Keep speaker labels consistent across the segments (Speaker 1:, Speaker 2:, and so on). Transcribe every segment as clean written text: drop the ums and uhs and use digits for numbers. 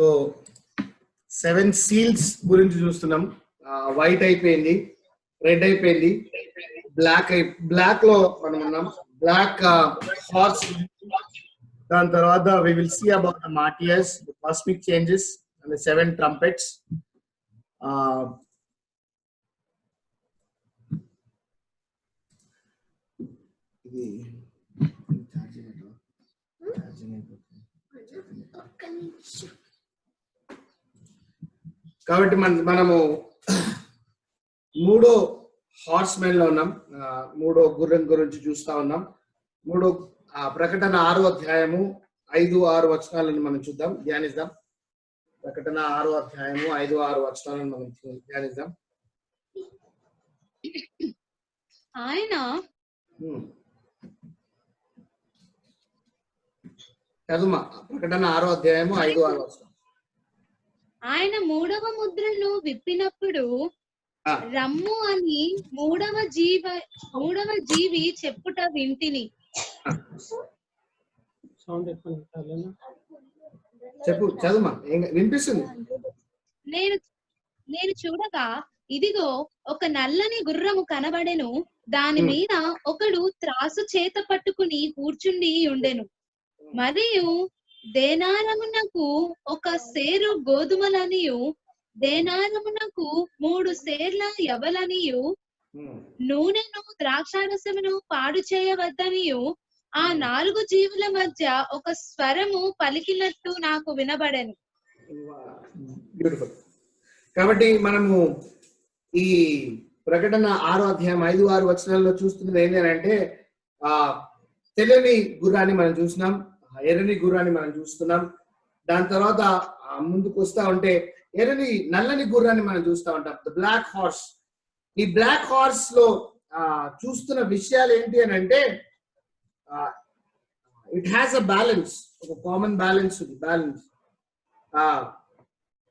Speaker 1: So 7 seals గురించి చూస్తున్నాం. White అయిపోయింది, రెడ్ అయిపోయింది, బ్లాక్ లో మనం ఉన్నాం. Black horse. దాని తర్వాత we will see about the martyrs, the cosmic changes and the 7 trumpets. కాబట్టి మనము మూడో హార్స్ మెన్ లో ఉన్నాం. మూడో గుర్రం గురించి చూస్తా ఉన్నాం. ప్రకటన 6వ అధ్యాయము 5-6 వచనాలను మనం చూద్దాం, ధ్యానిద్దాం. ప్రకటన 6వ అధ్యాయము 5-6 వచనాలను మనం ధ్యానిద్దాం.
Speaker 2: ఆయన
Speaker 1: చదుమా ప్రకటన 6వ అధ్యాయము 5-6 వచనం.
Speaker 2: ఆయన 3వ ముద్రను విప్పినప్పుడు రమ్ము అని మూడవ జీవి చెప్పుట వింటిని.
Speaker 1: చెప్పు, చదుమా, వినిపిస్తుంది.
Speaker 2: నేను చూడగా ఇదిగో ఒక నల్లని గుర్రము కనబడెను, దాని మీద ఒకడు త్రాసు చేత పట్టుకుని కూర్చుండి ఉండెను. మరియు దేనారమునకు 1 సేరు గోధుమలనియు దేనారమునకు 3 సేర్ల యవలనియు నూనెను ద్రాక్షారసమును పాడు చేయవద్దనియు ఆ 4 జీవుల మధ్య ఒక స్వరము పలికినట్టు నాకు వినబడెను.
Speaker 1: బ్యూటిఫుల్. కాబట్టి మనము ఈ ప్రకటన 6వ అధ్యాయం 5-6 వచనాల్లో చూస్తున్నది ఏంటంటే తెల్లని గుర్రాన్ని మనం చూసినాం, ఎర్రని గుర్రాన్ని మనం చూస్తున్నాం. దాని తర్వాత ముందుకు వస్తా ఉంటే నల్లని గుర్రాన్ని మనం చూస్తా ఉంటాం, ద బ్లాక్ హార్స్. ఈ బ్లాక్ హార్స్ లో చూస్తున్న విషయాలు ఏంటి అని అంటే ఇట్ హ్యాస్ అ బ్యాలెన్స్, ఒక కామన్ బ్యాలెన్స్ ఉంది.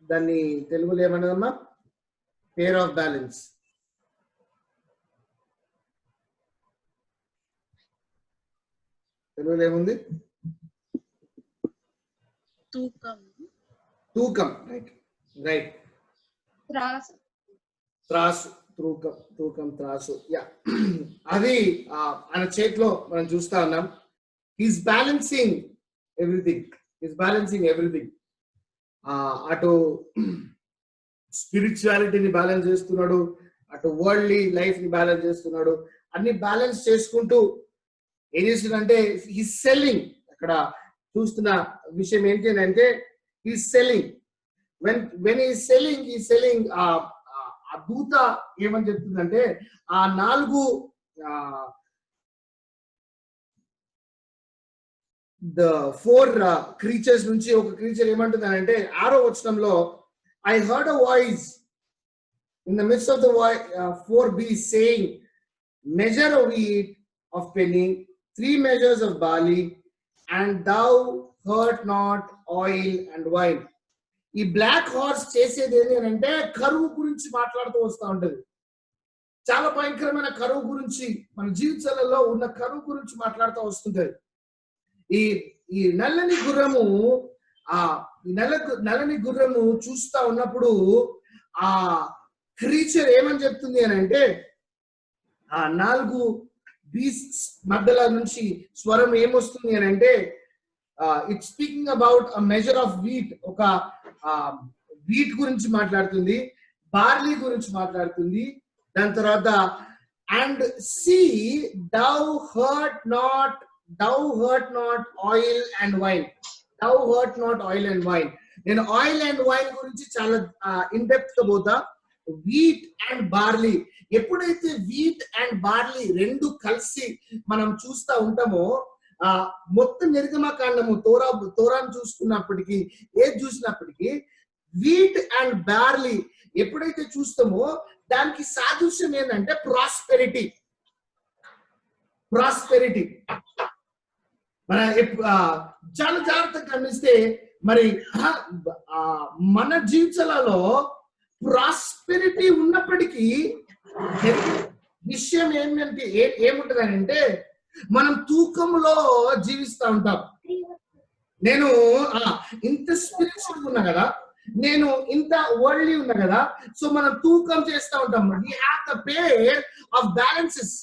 Speaker 1: దాన్ని తెలుగులో ఏమన్నదమ్మా? Pair of balance. తెలుగులో ఏముంది? తూకం. రైట్. త్రాసు. యా, అది ఆయన చేతిలో మనం చూస్తా ఉన్నాం. He's balancing everything. అటు స్పిరిచువాలిటీని బ్యాలెన్స్ చేస్తున్నాడు, అటు వరల్డ్లీ లైఫ్ ని బ్యాలెన్స్ చేస్తున్నాడు. అన్ని బ్యాలెన్స్ చేసుకుంటూ ఏం చేస్తున్నాడంటే హీస్ సెల్లింగ్. అక్కడ చూస్తున్న విషయం ఏంటి అంటే he's selling. When he's selling ఆ దూత ఏమని చెప్తుందంటే ఆ 4 క్రీచర్స్ నుంచి ఒక క్రీచర్ ఏమంటుంది అంటే 6వ వచనంలో I heard a voice in the midst of the 4 beasts saying, measure of wheat of penny, 3 measures of barley, and thou hurt not oil and wine. ఈ బ్లాక్ హార్స్ చేసేది ఏంటి అంటే కరువు గురించి మాట్లాడుతూ వస్తూ ఉంటది. చాలా భయంకరమైన కరువు గురించి, మన జీవితాలలో ఉన్న కరువు గురించి మాట్లాడుతూ వస్తుంటది. ఈ నల్లని గుర్రము చూస్తా ఉన్నప్పుడు ఆ క్రీచర్ ఏమని చెప్తుంది అని అంటే ఆ 4 బీస్ట్స్ మధ్యలో నుంచి స్వరం ఏమొస్తుంది అని అంటే it's speaking about a measure of wheat. ఒక వీట్ గురించి మాట్లాడుతుంది, బార్లీ గురించి మాట్లాడుతుంది. దాని తర్వాత and see thou hurt not oil and wine. నేను ఆయిల్ అండ్ వైన్ గురించి చాలా ఇన్ డెప్త్ గా పోతా. వీట్ అండ్ బార్లీ, ఎప్పుడైతే వీట్ అండ్ బార్లీ 2 కలిసి మనం చూస్తా ఉంటామో మొత్తం నిర్గమకాండము తోరాను చూసుకున్నప్పటికీ ఏది చూసినప్పటికీ వీట్ అండ్ బార్లీ ఎప్పుడైతే చూస్తామో దానికి సాదృశ్యం ఏంటంటే ప్రాస్పెరిటీ. మన చాలా జాగ్రత్తగా గమనిస్తే మరి మన జీవితాలలో ప్రాస్పెరిటీ ఉన్నప్పటికీ విషయం ఏమంటే ఏముంటది అంటే మనం తూకంలో జీవిస్తూ ఉంటాం. నేను ఇంత స్పిరిచువల్ ఉన్నా కదా, నేను ఇంత వరల్డ్లీ ఉన్నా కదా, సో మనం తూకం చేస్తూ ఉంటాం. We have the pair of balances.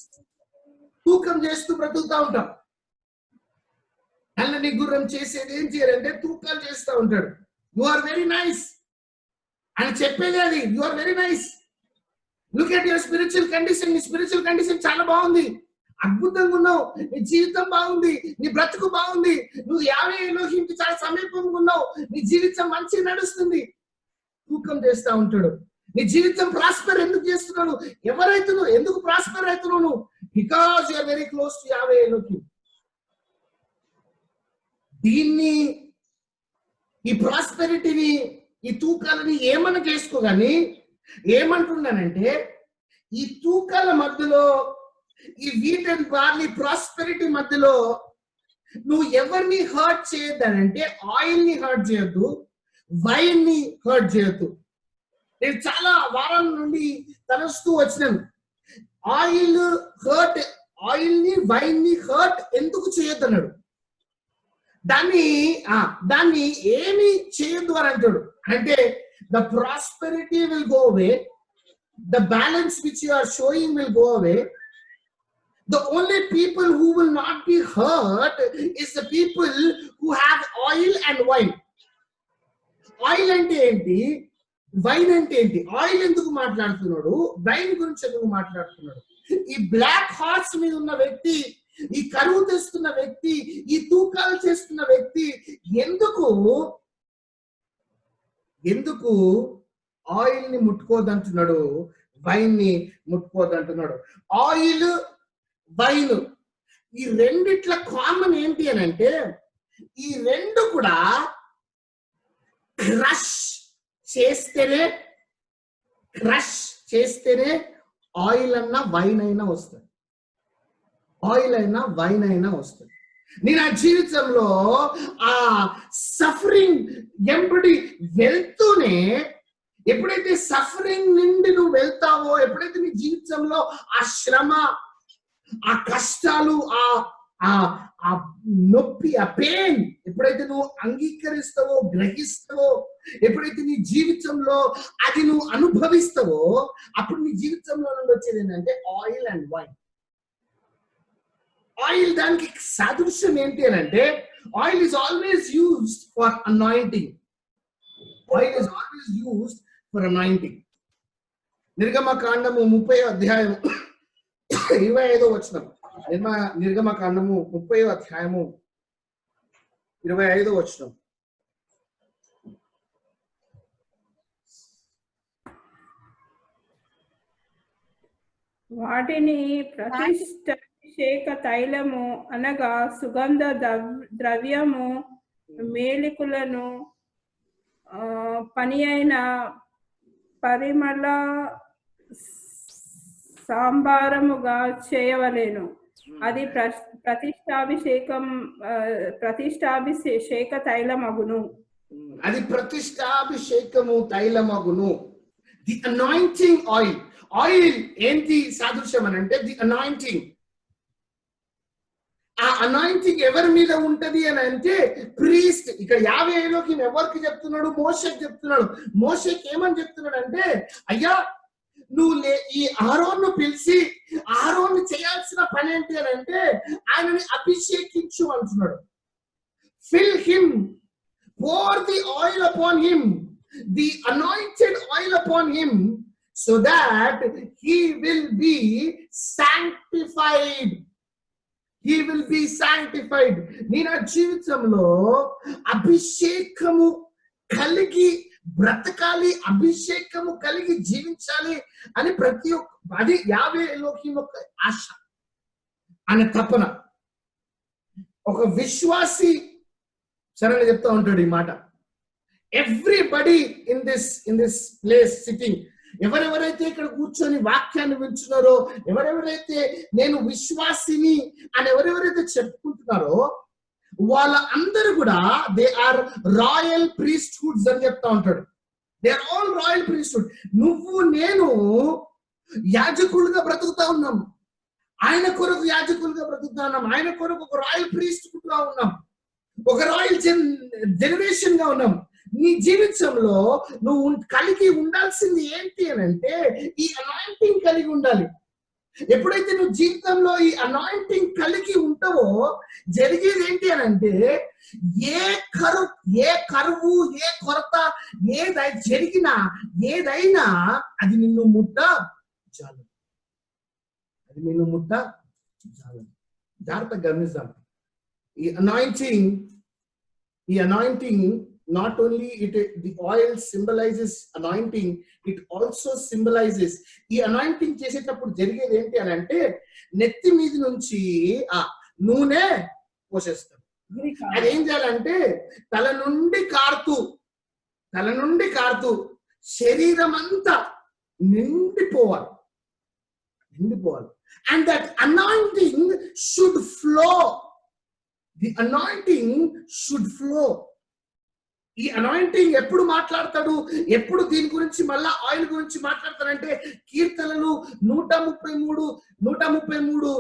Speaker 1: తూకం చేస్తూ బ్రతుకుతా ఉంటాం. నల్లని గుర్రం చేసేది ఏం చేయాలంటే తూకాలు చేస్తూ ఉంటాడు. యు ఆర్ వెరీ నైస్ అని చెప్పేది అది. You are very nice, look at your spiritual condition. నీ స్పిరిచువల్ కండిషన్ చాలా బాగుంది, అద్భుతంగా ఉన్నావు, నీ జీవితం బాగుంది, నీ బ్రతుకు బాగుంది, నువ్వు యావే ఎలోహింకి చాలా సమీపంగా ఉన్నావు, నీ జీవితం మంచిగా నడుస్తుంది. తూకం చేస్తా ఉంటాడు. నీ జీవితం ప్రాస్పర్ ఎందుకు చేస్తున్నావు? ఎవరైతే నువ్వు ఎందుకు ప్రాస్పర్ అవుతున్నావు? నువ్వు because you are very close to Yahweh Elohim. దీన్ని, ఈ ప్రాస్పెరిటీని, ఈ తూకాలని ఏమన్నా చేసుకోగాని ఏమంటున్నానంటే, ఈ తూకాల మధ్యలో, ఈ వీట్ అండ్ బార్లీ ప్రాస్పెరిటీ మధ్యలో నువ్వు ఎవరిని హర్ట్ చేయొద్దనంటే, ఆయిల్ ని హర్ట్ చేయొద్దు, వైన్ ని హర్ట్ చేయొద్దు. నేను చాలా వారాల నుండి తలస్తూ వచ్చినాను, ఆయిల్ ని వైన్ ని హర్ట్ ఎందుకు చేయొద్దు అన్నాడు. దాన్ని ఏమి చేయొద్దు అని అంటాడు. అంటే the prosperity will go away, the balance which you are showing will go away. The only people who will not be hurt is the people who have oil and wine. Oil ante enti, wine ante enti. Oil enduku maatladutunnadu, wine gurinchi enduku maatladutunnadu. ఈ black hearts మీద ఉన్న వ్యక్తి, ఈ కరువు తెస్తున్న వ్యక్తి, ఈ తూకాలు చేస్తున్న వ్యక్తి ఎందుకు ఆయిల్ ని ముట్టుకోదంటున్నాడు, వైన్ ని ముట్టుకోదంటున్నాడు. ఆయిల్, వైన్ ఈ రెండిట్ల కామన్ ఏంటి అని అంటే, ఈ రెండు కూడా క్రష్ చేస్తేనే ఆయిల్ అన్నా వైన్ అయినా వస్తుంది. ఆయిల్ అయినా వైన్ అయినా వస్తుంది. నేను ఆ జీవితంలో ఆ సఫరింగ్ ఎంబడి వెళ్తూనే, ఎప్పుడైతే సఫరింగ్ నుండి నువ్వు వెళ్తావో, ఎప్పుడైతే నీ జీవితంలో ఆ శ్రమ, ఆ కష్టాలు, ఆ నొప్పి, ఆ పెయిన్ ఎప్పుడైతే నువ్వు అంగీకరిస్తావో, గ్రహిస్తావో, ఎప్పుడైతే నీ జీవితంలో అది నువ్వు అనుభవిస్తావో, అప్పుడు నీ జీవితంలో నుండి వచ్చేది ఏంటంటే ఆయిల్ అండ్ వైన్. ఆయిల్ దానికి సాదృశ్యం ఏంటి అని అంటే, oil is always used for anointing. Oil is always used for anointing. నిర్గమకాండము 30వ అధ్యాయము 25వ వచనం. నిర్గమకాండము 30వ అధ్యాయము 25వ వచనం.
Speaker 3: వాటిని ప్రతిష్టాభిషేక తైలము అనగా సుగంధ ద్రవ్యము, మేలికులను, పని అయిన పరిమళ సాంబారముగా చేయవలెను. అది ప్రతిష్టాభిషేక తైలమగును.
Speaker 1: అది ప్రతిష్టాభిషేకము తైలమగును. The anointing oil. ఆయిల్ ఏంటి సాదృశ్యం అని అంటే, ది అనాయింటింగ్. ఆ అనాయింటింగ్ ఎవరి మీద ఉంటది అని అంటే, ప్రీస్ట్. ఇక్కడ యావే ఎలోహిం ఎవరికి చెప్తున్నాడు? మోషేకి చెప్తున్నాడు. మోషేకి ఏమని చెప్తున్నాడు అంటే, అయ్యా నువ్వు ఈ అహరోన్ను పిలిచి, అహరోన్ను చేయాల్సిన పని ఏంటి అని అంటే, ఆయనని అభిషేకించు అంటున్నాడు. Fill him, pour the oil upon him, the anointed oil upon him, so that he will be sanctified. He will be sanctified. నేను జీవితంలో అభిషేకము కలిగి బ్రతకాలి, అభిషేకము కలిగి జీవించాలి అని ప్రతి ఒక్క, అది యావే ఎలోహిం యొక్క ఆశ, అనే తపన. ఒక విశ్వాసి సరళ చెప్తా ఉంటాడు ఈ మాట. Everybody in this place sitting, ఎవరెవరైతే ఇక్కడ కూర్చొని వాక్యాన్ని వింటున్నారో, ఎవరెవరైతే నేను విశ్వాసిని అని ఎవరెవరైతే చెప్పుకుంటున్నారో, వాళ్ళ అందరూ కూడా దే ఆర్ రాయల్ ప్రీస్ట్హుడ్స్ అని చెప్తా ఉంటాడు. They are all royal priesthood. నువ్వు నేను యాజకులుగా బ్రతుకుతా ఉన్నాం, ఆయన కొరకు యాజకులుగా బ్రతుకుతా ఉన్నాం, ఆయన కొరకు ఒక రాయల్ ప్రీస్ట్హుడ్ గా ఉన్నాం. ఒక రాయల్ జనరేషన్ గా ఉన్నాం. నీ జీవితంలో నువ్వు కలిగి ఉండాల్సింది ఏంటి అని అంటే ఈ అనాయింటింగ్ కలిగి ఉండాలి. ఎప్పుడైతే నువ్వు జీవితంలో ఈ అనాయింటింగ్ కలిగి ఉంటావో జరిగేది ఏంటి అని అంటే ఏ కరువు ఏ కొరత జరిగినా ఏదైనా అది నిన్ను ముట్ట చాలు. జాగ్రత్తగా గమనిద్దాం. ఈ anointing not only the oil symbolizes anointing, it also symbolizes ఈ అనాయింటింగ్ చేసేటప్పుడు జరిగేది ఏంటి అని అంటే నెత్తి మీద నుంచి నూనె పోసేస్తాం. అది ఏం చేయాలంటే తల నుండి కారుతూ శరీరం అంతా నిండిపోవాలి. And that anointing should flow. The anointing should flow. ఈ అనాయింటింగ్ ఎప్పుడు మాట్లాడతాడు, ఎప్పుడు దీని గురించి మళ్ళా ఆయిల్ గురించి మాట్లాడతాడంటే కీర్తనలు 133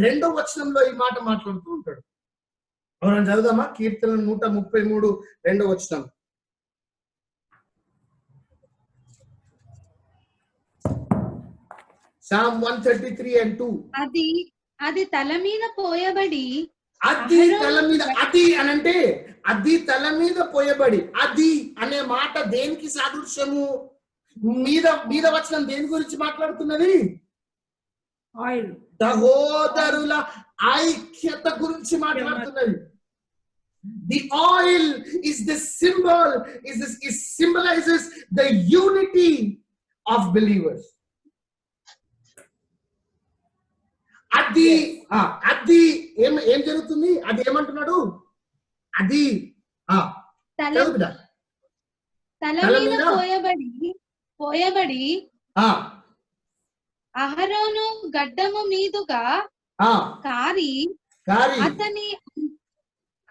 Speaker 1: రెండో వచనంలో ఈ మాట మాట్లాడుతూ ఉంటాడు. మనం చదువుదామా? కీర్తనలు 133 రెండో వచనం. Psalm 133 and 2.
Speaker 2: అది తల మీద పోయబడి
Speaker 1: అది తల మీద, అది అనంటే అది తల మీద పోయబడి, అది అనే మాట దేనికి సాదృశ్యము? మీద వచనం దేని గురించి మాట్లాడుతున్నది?
Speaker 3: ఆయిల్,
Speaker 1: సహోదరుల ఐక్యత గురించి మాట్లాడుతున్నది. The oil is the symbol, it symbolizes the unity of believers. అది ఏం జరుగుతుంది? అది ఏమంటున్నాడు? అది
Speaker 2: తల మీద పోయబడి అహరోను గడ్డము మీదుగా కారి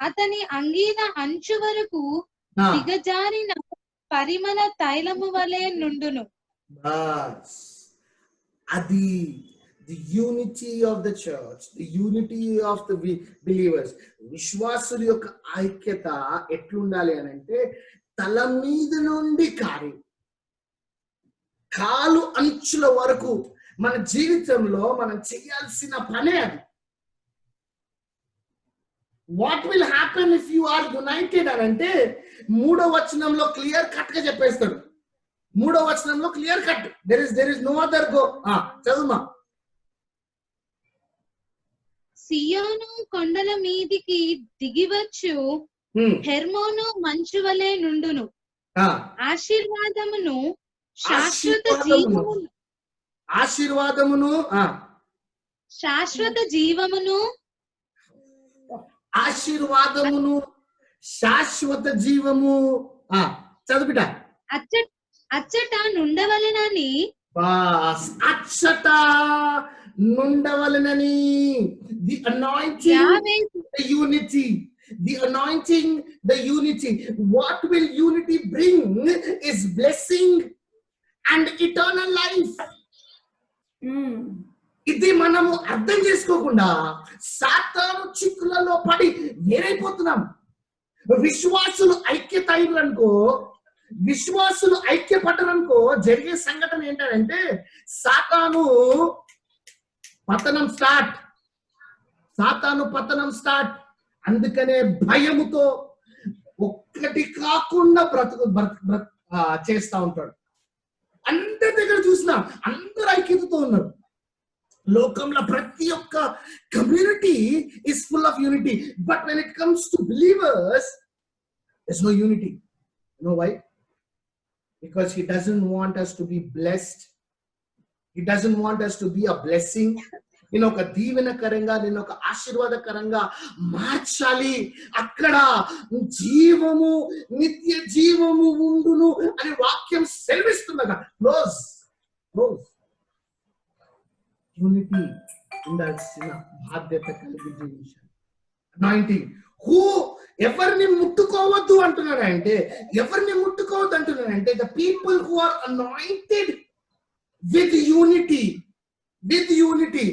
Speaker 2: అతని అంగీన అంచు వరకు దిగజారిన పరిమళ తైలము వలె నుండును.
Speaker 1: అది the unity of the church, the unity of the believers. విశ్వాసుల యొక్క ఐక్యత ఎట్లుండాలి అని అంటే తల మీద నుండి కాలు అంచుల వరకు మన జీవితంలో మనం చేయాల్సిన పనే అది. What will happen if you are united అని అంటే మూడో వచనంలో క్లియర్ కట్ గా చెప్పేస్తాడు. మూడో వచనంలో clear cut, there is no other go. చదువుమా.
Speaker 2: సియోను కొండల మీదికి దిగివచ్చు హెర్మోను మంచు వలె నుండును. ఆశీర్వాదమును శాశ్వత జీవము
Speaker 1: చదువుట
Speaker 2: అచ్చట నుండవలెనని
Speaker 1: the anointing, the unity. What will unity bring is blessing and eternal life. ఇది మనము అర్థం చేసుకోకుండా సాతాను చిక్కులలో పడి వేరైపోతున్నాం. విశ్వాసులు ఐక్యత అయిననుకో, విశ్వాసులు ఐక్యపడ్డరనుకో జరిగే సంఘటన ఏంటంటే సాతాను పతనం స్టార్ట్. అందుకనే భయముతో ఒక్కటి కాకుండా చేస్తా ఉంటాడు. అందరి దగ్గర చూసినా అందరు ఐక్యతతో ఉన్నారు. లోకంలో ప్రతి ఒక్క community is full of unity, but when it comes to believers there's no unity. You know why? Because he doesn't want us to be blessed. He doesn't want us to be a blessing. నేను ఒక దీవెనకరంగా, నేను ఒక ఆశీర్వాదకరంగా మార్చాలి. అక్కడ జీవము, నిత్య జీవము ఉండును అని వాక్యం సెలవిస్తుండగా క్లోజ్ యూనిటీ ఉండాల్సిన బాధ్యత కలిగి జీవించాలి. అనాయింటింగ్ ఎవరిని ముట్టుకోవద్దు అంటున్నాడంటే the people who are anointed with unity.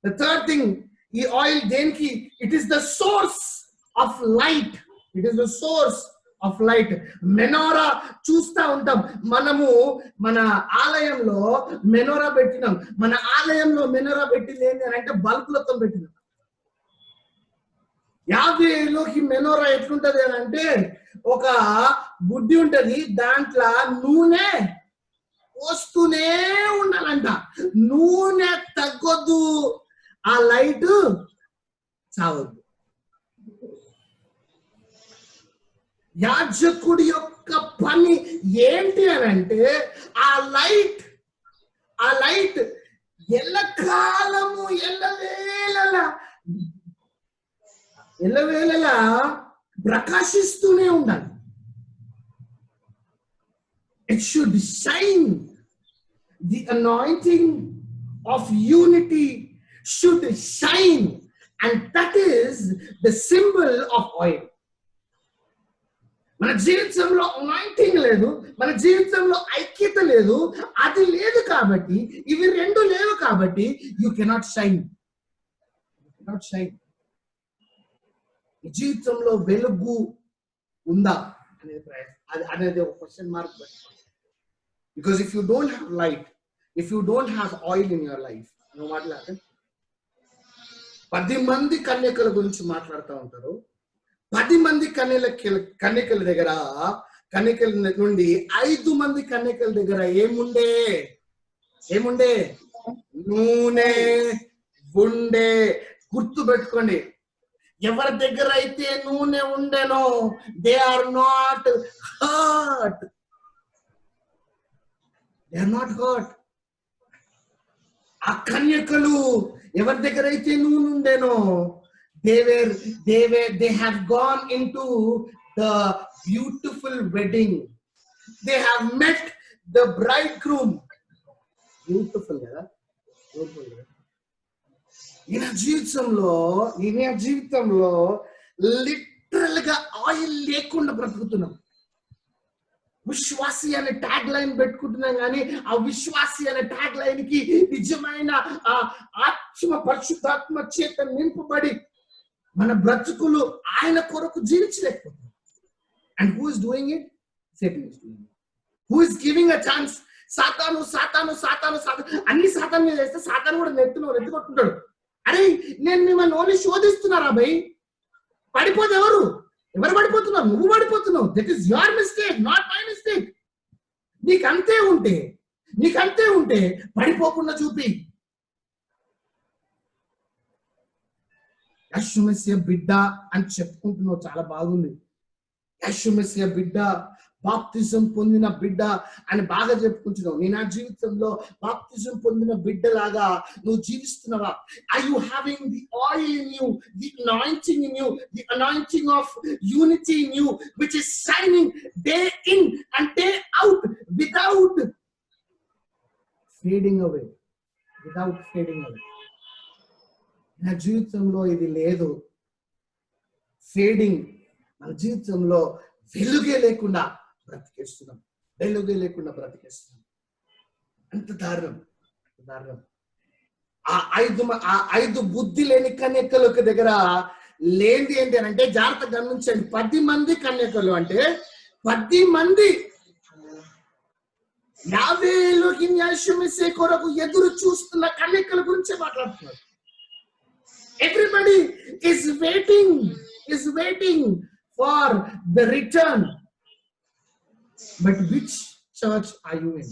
Speaker 1: The third thing, ఈ ఆయిల్ దేనికి? It is the source of light. It is the source of light. Menora చూస్తా ఉంటాం మనము. మన ఆలయంలో మెనోరా పెట్టినాం. మన ఆలయంలో మెనోరా పెట్టింది ఏంటి అని అంటే బల్బులతో పెట్టినాం. యాభేలోకి మెనోరా ఎట్లుంటది అని అంటే ఒక బుడ్డి ఉంటది, దాంట్లో నూనె పోస్తూనే ఉండాలంట. నూనె తగ్గొద్దు, ఆ లైట్ చావద్దు. యాజకుడి యొక్క పని ఏంటి అని అంటే ఆ లైట్ ఎల్లకాలము ఎల్లవేళలా ప్రకాశిస్తూనే ఉండాలి. It should shine. The anointing of unity should shine, and that is the symbol of oil. మన జీవితంలో అనాయింటింగ్ లేదు, మన జీవితంలో ఐక్యత లేదు. అది లేదు కాబట్టి, ఇవి రెండు లేవు కాబట్టి యు కెనాట్ షైన్. జీవితంలో వెలుగు ఉందా అనేది ఒక question mark. Because if you don't have light, if you don't have oil in your life, నువ్వు మాట్లాడే 10 మంది కన్యకల గురించి మాట్లాడుతూ ఉంటారు. 10 మంది కన్యకల దగ్గర, కన్యకల నుండి 5 మంది కన్యకల దగ్గర ఏముండే? నూనె ఉండే. గుర్తు పెట్టుకోండి, ఎవరి దగ్గర అయితే నూనె ఉండేనో దే ఆర్ నాట్ హర్ట్. ఆ కన్యకలు ఎవరి దగ్గర అయితే నూనె ఉండేనో they have gone into the beautiful wedding. They have met the bridegroom. Beautiful కదా? ఈయన జీవితంలో లిటరల్ గా ఆయిల్ లేకుండా బ్రతుకుతున్నాం. విశ్వాసి అనే ట్యాగ్ లైన్ పెట్టుకుంటున్నాం, కానీ ఆ విశ్వాసి అనే ట్యాగ్ లైన్ కి నిజమైన ఆత్మ పరిశుద్ధాత్మ చేత నింపబడి మన బ్రతుకులు ఆయన కొరకు జీవించలేకపోతున్నాం. And who is doing it? Satan is doing it. Who is giving a chance? సాతాను అన్ని సాతాను మీద చేస్తే సాతాను కూడా నెత్తుకొట్టుకుంటాడు. అరే నేను మిమ్మల్ని ఓన్లీ శోధిస్తున్నారా భయ్? పడిపోతే ఎవరు పడిపోతున్నారు? నువ్వు పడిపోతున్నావు. That is your mistake, not my mistake. నీకంతే ఉంటే పడిపోకుండా చూపి. యేసు మెస్సియా బిడ్డ అని చెప్పుకుంటున్నావు, చాలా బాగుంది. యేసు మెస్సియా బిడ్డ, బాప్తిజం పొందిన బిడ్డ అని బాగా చెప్పుకుంటున్నావు. నీ నా జీవితంలో బాప్తిజం పొందిన బిడ్డలాగా నువ్వు జీవిస్తున్నావా? Are you having the oil in you, the anointing in you, the anointing of unity in you, which is shining day in and day out without fading away? నా జీవితంలో ఇది లేదు. ఫేడింగ్. మన జీవితంలో వెలుగే లేకుండా బ్రతికేస్తున్నాం. అంత దారుణం. ఆ 5 బుద్ధి లేని కన్యకల దగ్గర లేనిది ఏంటి అని అంటే, జాగ్రత్తగా గమనించండి, 10 మంది కన్యకలు అంటే 10 మంది యావేలోకి యేసు మెస్సియా కొరకు ఎదురు చూస్తున్న కన్యకల గురించి మాట్లాడుతున్నారు. Everybody is waiting for the return. But which church are you in?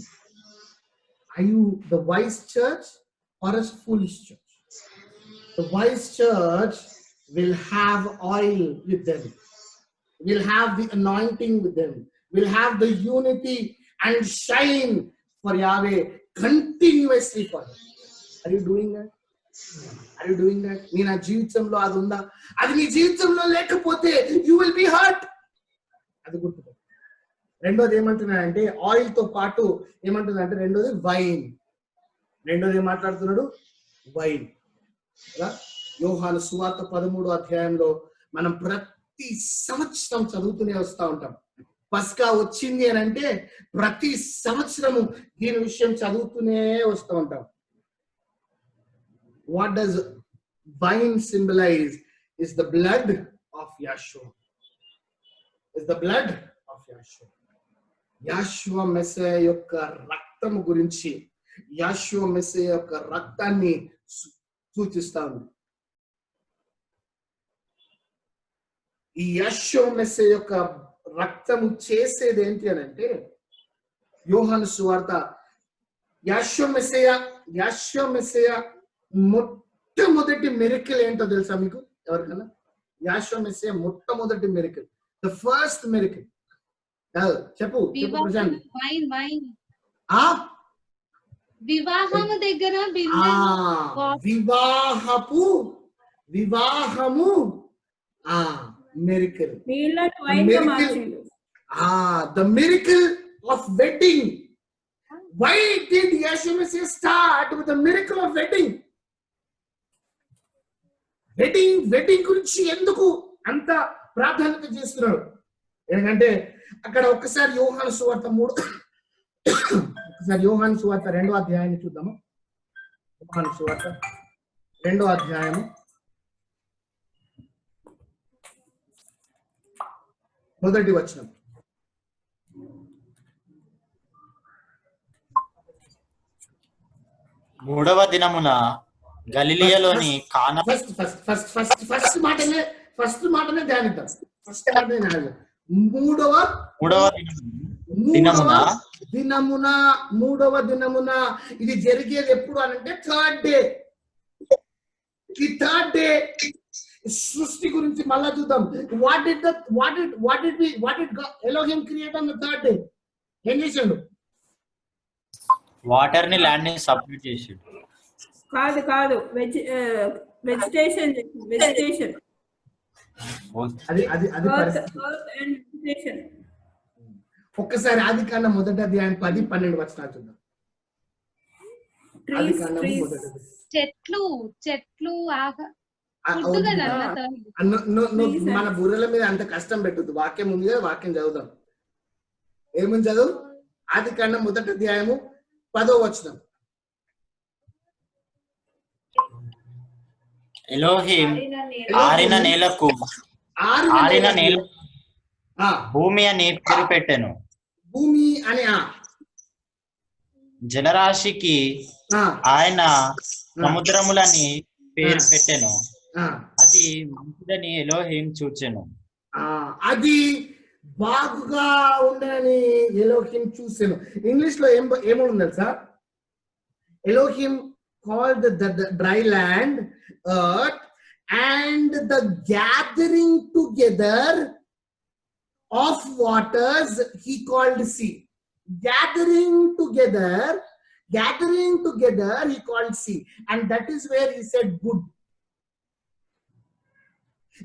Speaker 1: Are you the wise church or a foolish church? The wise church will have oil with them, will have the anointing with them, will have the unity and shine for Yahweh continuously for them. Are you doing that? నీ నా జీవితంలో అది ఉందా? అది నీ జీవితంలో లేకపోతే you will be hurt. అది గుర్తుపో. రెండోది ఏమంటున్నాడంటే, ఆయిల్ తో పాటు ఏమంటుందంటే, రెండోది వైన్. రెండోది ఏం మాట్లాడుతున్నాడు? వైన్. యోహాను సువార్త 13వ అధ్యాయంలో మనం ప్రతి సంవత్సరం చదువుతూనే వస్తూ ఉంటాం. పస్కా వచ్చింది అని అంటే ప్రతి సంవత్సరము దీని విషయం చదువుతూనే వస్తూ ఉంటాం. What does wine symbolize? Is the blood of Yeshua. Is the blood of Yeshua. Yeshua Messiah యొక్క రక్తం గురించి, Yeshua Messiah యొక్క రక్తాన్ని సూచిస్తాను. ఈ Yeshua Messiah యొక్క రక్తము చేసేది ఏంటి అని అంటే, యోహాను సువార్త Yeshua Messiah మొట్టమొదటి మిరకిల్ ఏంటో తెలుసా మీకు ఎవరికన్నా? Yeshua Messiah మొట్టమొదటి మిరకిల్, ద ఫస్ట్ మిరకిల్ చెప్పు ప్రశాంత్.
Speaker 2: వివాహము దగ్గర
Speaker 1: వివాహము miracle. The miracle of wedding. Why did Yeshua Messiah start with the miracle of wedding? Wedding గురించి ఎందుకు అంత ప్రాధాన్యత చేస్తున్నాడు? ఎందుకంటే అక్కడ ఒక్కసారి యోహాను సువార్త 2వ అధ్యాయాన్ని చూద్దాము. యోహాను సువార్త 2వ అధ్యాయము 1వ వచనం.
Speaker 4: మూడవ దినమున గలిలియలోని కానా
Speaker 1: ఫస్ట్ మాటనే ధ్యానిద్దాం. మూడవ దినమున ఇది జరిగేది ఎప్పుడు అనంటే థర్డ్ డే. ఈ థర్డ్ డే సృష్టి గురించి మళ్ళా చూద్దాం. What did Elohim create on the third day? ఏం చేశాడు?
Speaker 4: వాటర్ ని ల్యాండ్ ని సపరేట్ చేసాడు.
Speaker 3: కాదు వెజిటేషన్
Speaker 1: అది ఒక్కసారి ఆదికాండం 1వ అధ్యాయం 10-12 వచనాలు చూద్దాం.
Speaker 2: చెట్లు
Speaker 1: మన బుర్రల మీద అంత కష్టం పెట్టద్దు. వాక్యం ఉంది కదా, వాక్యం చదువుదాం. ఏముంది చదువు? ఆదికాండం 1వ అధ్యాయము 10వ వచనం.
Speaker 4: ఎలోహిం ఆరిన నేలకు భూమి అని పేరు పెట్టెను.
Speaker 1: భూమి అని
Speaker 4: జలరాశికి ఆయన సముద్రములని పేరు పెట్టెను. అది మంచిదని ఎలోహిం చూచెను.
Speaker 1: అది బాగుగా ఉండని ఎలోహిం చూసాను. ఇంగ్లీష్ లో ఏముంది తెలుసా? Elohim called the dry land earth, and the gathering together of waters he called sea. Gathering together he called sea, and that is where he said good.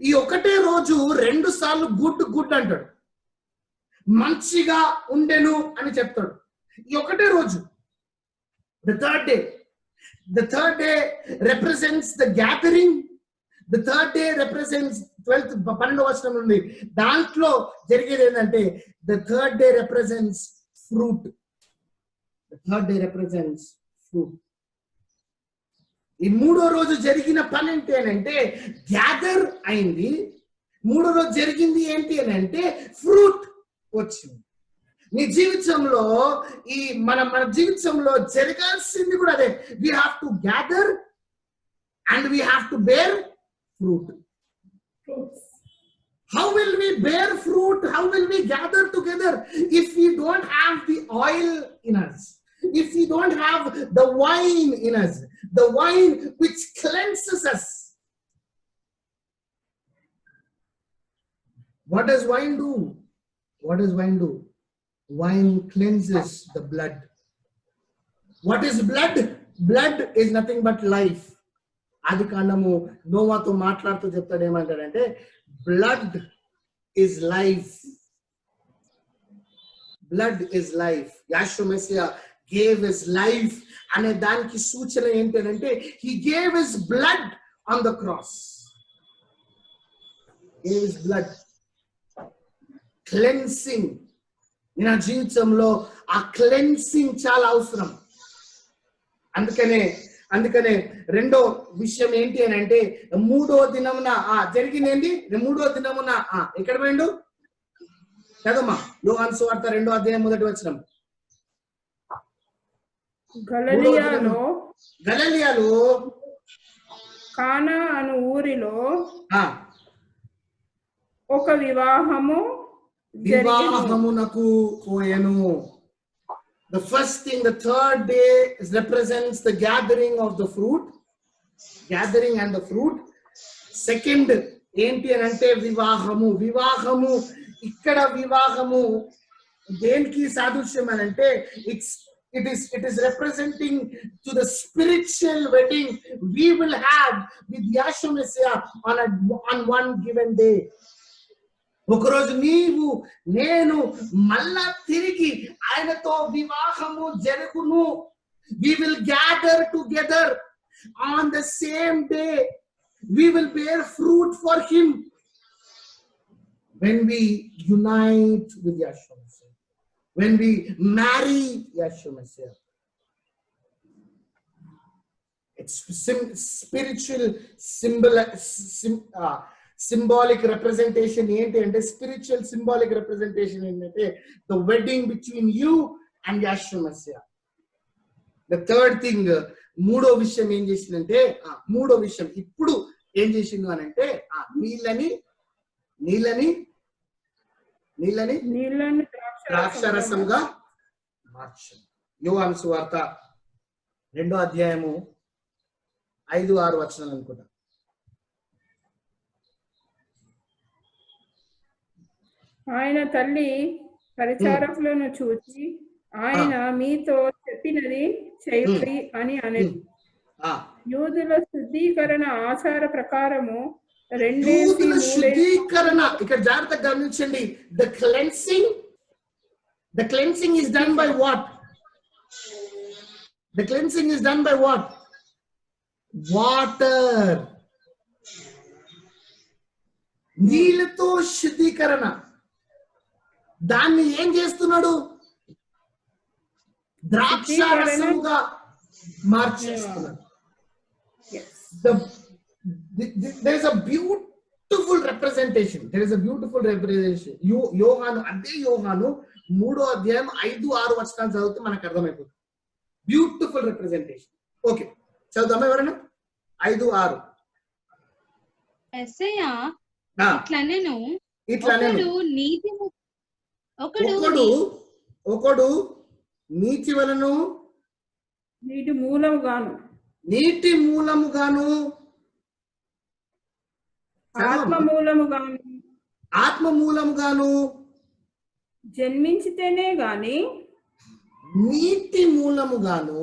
Speaker 1: ఈ ఒకటే రోజు 2 సార్లు గుడ్ అంటాడు. మంచిగా ఉండెను అని చెప్తాడు. ఈ ఒకటే రోజు. The third day represents the gathering. The third day represents 12వ వచనం నుండి దాంట్లో జరిగేది ఏంటంటే, the third day represents fruit. The third day represents fruit. ఈ 3వ రోజు జరిగిన పని ఏంటి అని అంటే గ్యాదర్ అయింది. 3వ రోజు జరిగింది ఏంటి అని అంటే ఫ్రూట్ వచ్చింది. నీ జీవితంలో మన జీవితంలో జరగాల్సింది కూడా అదే. we have to gather and we have to bear fruit. How will we bear fruit? How will we gather together if we don't have the oil in us? If we don't have the wine in us, the wine which cleanses us. What does wine do? Wine cleanses the blood. What is blood? Blood is nothing but life. ఆదికాండము నోవాతో మాట్లాడుతూ చెప్తాడు ఏమంటాడంటే, blood is life. Blood is life. Yeshua Messiah gave his life అనే దానికి సూచన ఏంటంటే he gave his blood on the cross. Gave his blood. Cleansing. నా జీవితంలో ఆ క్లెన్సింగ్ చాలా అవసరం. అందుకనే అందుకనే రెండో విషయం ఏంటి అని అంటే మూడో దినమున జరిగింది. మూడో దినమున ఎక్కడ పోయిండు కదమ్మా? యోహాను సువార్త 2వ అధ్యాయం 1వ వచనం. గలిలయలో
Speaker 3: కానా అను ఊరిలో ఒక వివాహమునకు
Speaker 1: పోయెను. The first thing, the third day represents the gathering of the fruit, gathering and the fruit. Second ఏంటి అని అంటే వివాహము. ఇక్కడ వివాహము దేనికి సాదృశ్యం అని అంటే it is representing to the spiritual wedding we will have with Yeshua Messiah on one given day. ఒకరోజు నీవు నేను మళ్ళా తిరిగి ఆయనతో వివాహము జరుగును. We will gather together on the same day. We will bear fruit for him when we unite with Yeshua Messiah, when we marry Yeshua Messiah. It's spiritual symbolic representation ఏంటి అంటే spiritual symbolic representation ఏంటంటే the wedding between you and Yeshua Messiah. The third thing, మూడో విషయం ఏం చేసిందంటే ఇప్పుడు ఏం చేసిండు అని అంటే నీళ్ళని ద్రాక్షరసంగా మార్చింది. యోహాను సువార్త 2వ అధ్యాయము 5-6 వచనాలు అనుకుంటా.
Speaker 3: ఆయన తల్లి పరిచారకులను చూచి ఆయన మీతో చెప్పినది చేయుడి అని అనేది. యూదుల శుద్ధీకరణ ఆచార ప్రకారము
Speaker 1: శుద్ధీకరణ ఇక్కడ జాగ్రత్తగా గమనించండి. the cleansing is done by what? The cleansing is done by what? Water. నీళ్ళతో శుద్ధీకరణ. దాన్ని ఏం చేస్తున్నాడు? ద్రాక్షారసముగా మార్చేస్తున్నాడు. There is a beautiful representation. యోహాను అదే యోహాను 3వ అధ్యాయం 5-6 వచనాలు చదివితే మనకు అర్థమైపోతుంది. Beautiful representation. ఓకే, చదువుతామా ఎవరైనా? 5-6. ఒకడు నీటి వలను నీటి మూలముగాను ఆత్మ మూలముగాను
Speaker 3: జన్మించితేనే గాని
Speaker 1: నీటి మూలముగాను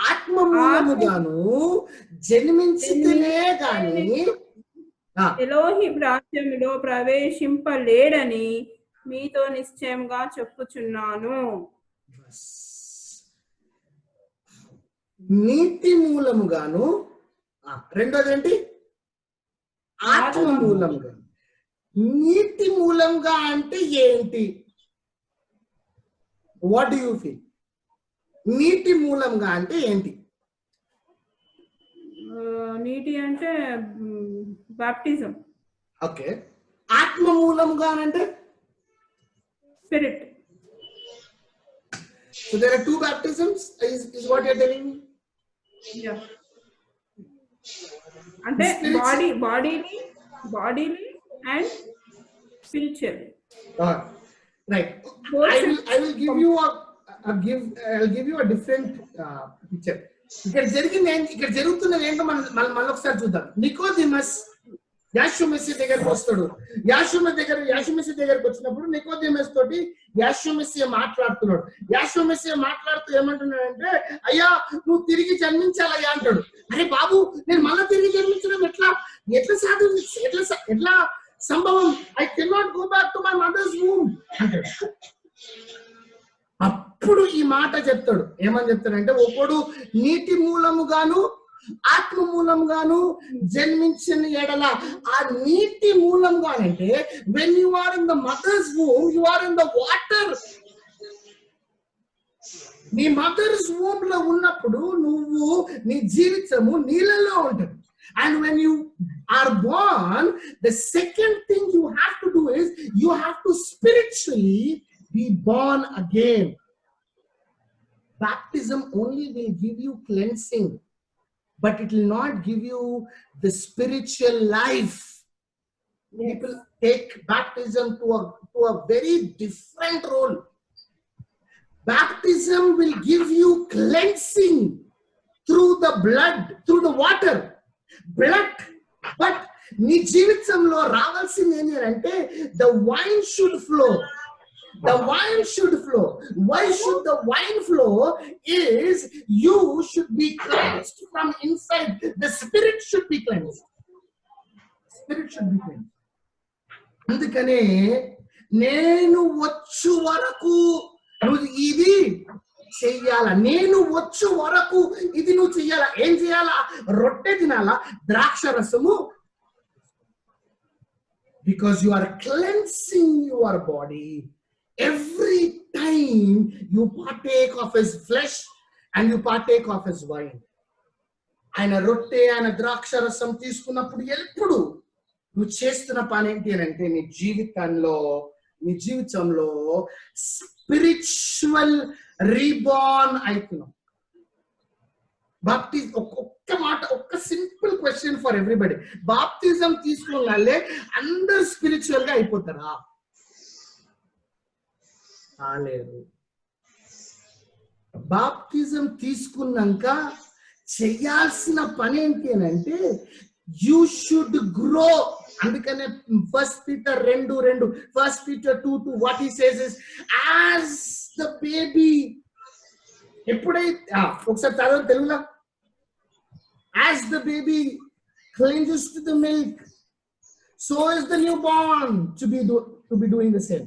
Speaker 1: ఆత్మ మూలముగాను జన్మించితేనే గాని
Speaker 3: ఎలోహిం రాజ్యములో ప్రవేశింపలేడని మీతో నిశ్చయంగా చెప్పుచున్నాను.
Speaker 1: నీటి మూలముగాను, రెండోది ఏంటి? ఆత్మ మూలముగా. నీటి మూలంగా అంటే ఏంటి? What do you feel? నీటి మూలంగా అంటే ఏంటి?
Speaker 3: నీటి అంటే బాప్టిజం.
Speaker 1: ఓకే. ఆత్మ మూలంగా అంటే
Speaker 3: spirit.
Speaker 1: So there are two baptisms is what you are telling me?
Speaker 3: Yeah. అంటే బాడీని and spiritually.
Speaker 1: Right. I will give you a different picture. ఇక్కడ జరుగుతున్నది ఏంటో మనం ఒకసారి చూద్దాం. నికోదేమస్ యాషు మెస్సీ దగ్గరకు వస్తాడు. యాషు మెస్సీ దగ్గరకు వచ్చినప్పుడు నికోదేమస్ తోటి యాషు మెస్సీ మాట్లాడుతున్నాడు. యాషు మెస్సీ మాట్లాడుతూ ఏమంటున్నాడంటే, అయ్యా నువ్వు తిరిగి జన్మించాలయ్యా అంటాడు. అరే బాబు, నేను మళ్ళీ తిరిగి జన్మించడం ఎట్లా సంభవం? I cannot go back to my mother's womb అంటాడు. అప్పుడు ఈ మాట చెప్తాడు. ఏమని చెప్తాడంటే, ఒకడు నీటి మూలముగాను ఆత్మ మూలంగాను జన్మించిన ఎడల, ఆ నీటి మూలంగానంటే when you are in the mother's womb, you are in the water. నీ మదర్స్ వూమ్ లో ఉన్నప్పుడు నువ్వు నీ జీవితము నీళ్ళలో ఉంటుంది. And when you are born, the second thing you have to do is you have to spiritually be born again. Baptism only will give you cleansing, but it will not give you the spiritual life. People take baptism to a very different role. Baptism will give you cleansing through the blood, through the water, blood. But నీ జీవితంలో రావాల్సింది ఏంటి అంటే the wine should flow. The wine should flow. Why should the wine flow? Is you should be cleansed from inside. The spirit should be cleansed. Spirit should be cleansed. అందుకనే నేను వచ్చు వరకు నువ్వు ఇది చెయ్యాలా, నేను వచ్చు వరకు ఇది నువ్వు చెయ్యాలా. ఏం చేయాలా? రొట్టె తినాలా, ద్రాక్ష రసము. Because you are cleansing your body every time you partake of his flesh and you partake of his wine. ఆయన రొట్టె ఆయన ద్రాక్ష రసం తీసుకున్నప్పుడు ఎప్పుడు నువ్వు చేస్తున్న పని ఏంటి అని అంటే నీ జీవితంలో స్పిరిచువల్ రీబార్న్ అవుతున్నావు. బాప్టిజం ఒక్క మాట, ఒక్క simple question for everybody. Baptism తీసుకోగానే అందరు స్పిరిచువల్ గా అయిపోతారా? కాలేదు. బాప్టిజం తీసుకున్నాక చేయాల్సిన పని ఏంటి అని అంటే యూ షుడ్ గ్రో. అందుకనే first Peter 2:2, first Peter 2:2 what he says is as the baby. ఎప్పుడైతే ఒకసారి చదవండి తెలుగులో. As the baby clinges to the milk, so is the newborn to be doing the same.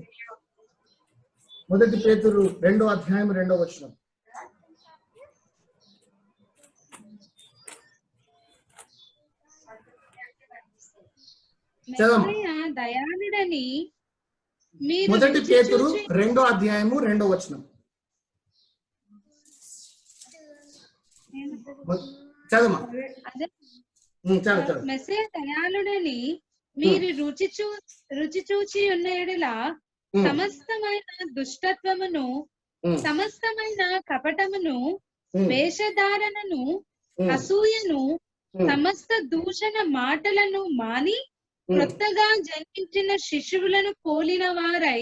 Speaker 1: మొదటి పేతురు 2:2.
Speaker 2: మెస్సయ్య దయాళుడని మీరు
Speaker 1: మొదటి
Speaker 2: రుచి
Speaker 1: పేతురు
Speaker 2: చూచి-
Speaker 1: 2:2. చదవమా.
Speaker 2: అదే
Speaker 1: చదువు.
Speaker 2: మెస్సయ్య దయాళుడని మీరు రుచి చూచి ఉన్న ఎడల సమస్తమైన దుష్టత్వమును, సమస్తమైన కపటమును, వేషధారణను, అసూయను, సమస్త దూషణ మాటలను మాని కొత్తగా జన్మించిన శిశువులను పోలిన వారై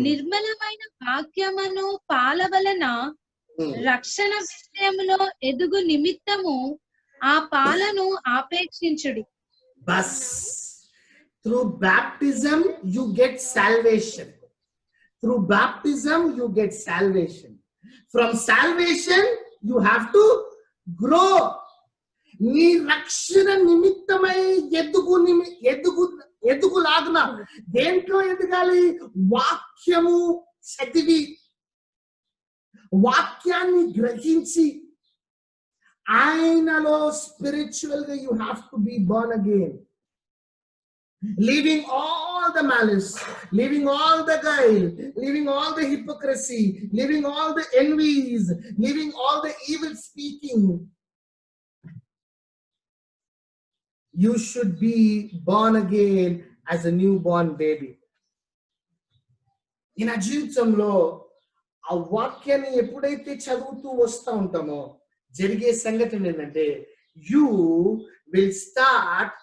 Speaker 2: నిర్మలమైన వాక్యమును పాల వలన రక్షణ విషయములో ఎదుగు నిమిత్తము ఆ పాలను ఆపేక్షించుడి.
Speaker 1: But through baptism you get salvation. Through baptism you get salvation. From salvation you have to grow. నీ రక్షణ నిమిత్తమై ఎదుగులాగున దేంట్లో ఎదగాలి? వాక్యము చదివి, వాక్యాన్ని గ్రహించి ఆయనలో స్పిరిచువల్ గా you have to be born again. Leaving all the malice, leaving all the guile, leaving all the hypocrisy, leaving all the envies, leaving all the evil speaking. You should be born again as a newborn baby. In a జీవితంలో ఆ వాక్యాన్ని ఎప్పుడైతే చదువుతూ వస్తూ ఉంటామో జరిగే సంఘటన ఏంటంటే you will start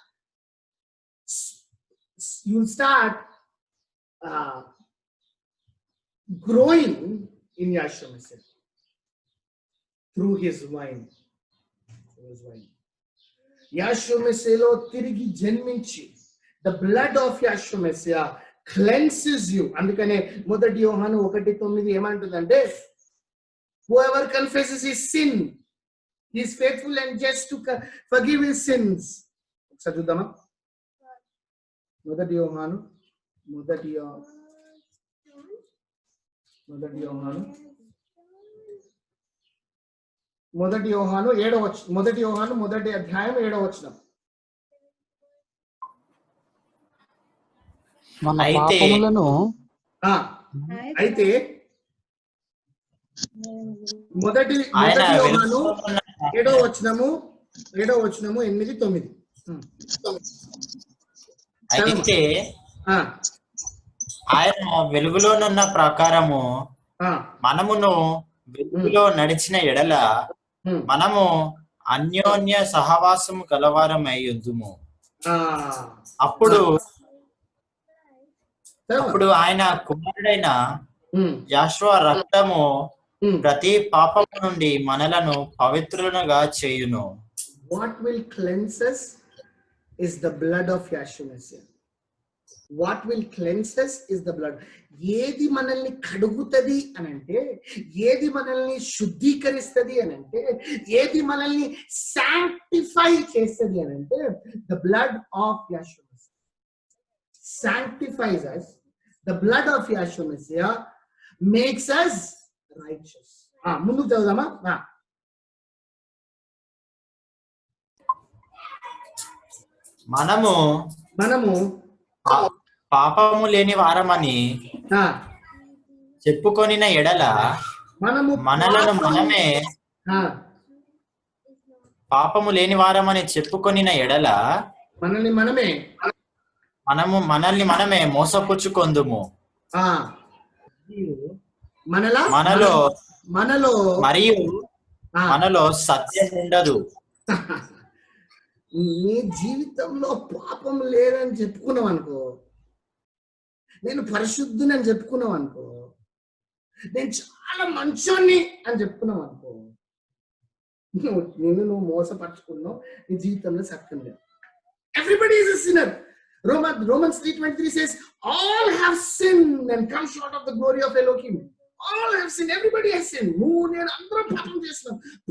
Speaker 1: growing in Yahshua Messiah through his wine. Yahshua Messiah lo tirigi janminchi, the blood of Yahshua Messiah cleanses you. Andukane మొదటి యోహాను 1:9 ఏమంటుందంటే whoever confesses his sin, he is faithful and just to forgive his sins. ఒకసారి చూద్దామా? మొదటి యోహాను 7:7.
Speaker 5: మన పాపములను
Speaker 1: అయితే మొదటి
Speaker 4: ఆయన
Speaker 1: యోహాను
Speaker 4: వెలుగులో
Speaker 1: 7వ వచనము 8, 9.
Speaker 4: అయితే ఆయన వెలుగులోనున్న ప్రకారము మనమును వెలుగులో నడిచిన ఎడల మనము అన్యోన్య సహవాసము గలవారమై యుందుము. అప్పుడు ఆయన కుమారుడైన యాషువ రక్తము ప్రతి పాపము నుండి మనలను పవిత్రులుగా చేయును.
Speaker 1: What will cleanse us is the blood of Yeshua Messiah. What will cleanse us is the blood. ఏది మనల్ని కడుగుతది అని అంటే, ఏది మనల్ని శుద్ధీకరిస్తది అని అంటే, ఏది మనల్ని శాంక్టిఫై చేస్తది అని అంటే, the blood of Yeshua Messiah sanctifies us. The blood of Yeshua Messiah makes us righteous. ముందుకు చదువుదామా? మనము
Speaker 4: పాపము లేని వారమని చెప్పుకొనిన ఎడల మనలను మనమే పాపము లేని వారమని చెప్పుకొనిన ఎడల మనల్ని మనమే మోసపుచ్చుకొందుము. మనలో సత్యం ఉండదు.
Speaker 1: నీ జీవితంలో పాపం లేదని చెప్పుకున్నావు అనుకో, నేను పరిశుద్ధుని అని చెప్పుకున్నావు అనుకో, నేను చాలా మంచోన్ని అని చెప్పుకున్నావు అనుకో, నువ్వు మోసపరుచుకున్నావు. నీ జీవితంలో సత్యం లేదు. Everybody is a sinner. Romans 3:23 says, all have sinned and come short of the glory of Elohim. All have sinned. Everybody has sinned. నువ్వు నేను అందరం